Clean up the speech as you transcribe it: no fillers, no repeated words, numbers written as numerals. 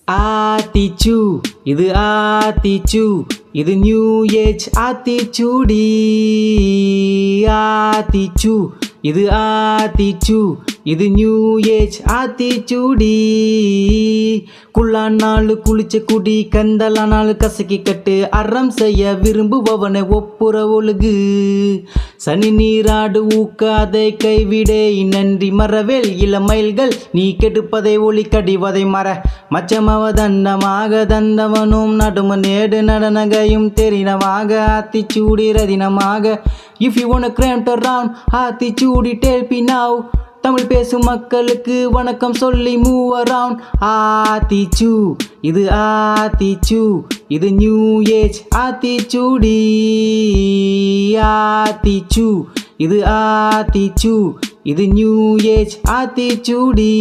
ஆத்திச்சு இது ஆத்திச்சு இது new age Aathichoodi ஆத்திச்சு இது ஆத்திச்சு இது நியூ ஏஜ் ஆத்திச்சூடி குள்ளானாலு குளிச்ச குடி கந்தலானாலு கசக்கி கட்டு அறம் செய்ய விரும்புபவனை ஒப்புற ஒழுகு சனி நீராடு ஊக்காதை கைவிடே நன்றி மறவேல் இளமயில்கள் நீ கெடுப்பதை ஒளி கடிவதை மற மச்சமவ தண்டமாக தந்தவனும் நடும நேடு நடனகையும் தெரினமாக ஆத்திச்சூடி ரதினமாக if you wanna cramp around Aathichudi tell me now Tamil பேசும் மக்களுக்கு வணக்கம் சொல்லி மூவ் அரவுண்ட் ஆத்திச்சு இது ஆத்திச்சு இது நியூ ஏஜ் ஆத்திச்சூடி ஆத்திச்சு இது ஆத்திச்சு இது நியூ ஏஜ் ஆத்திச்சூடி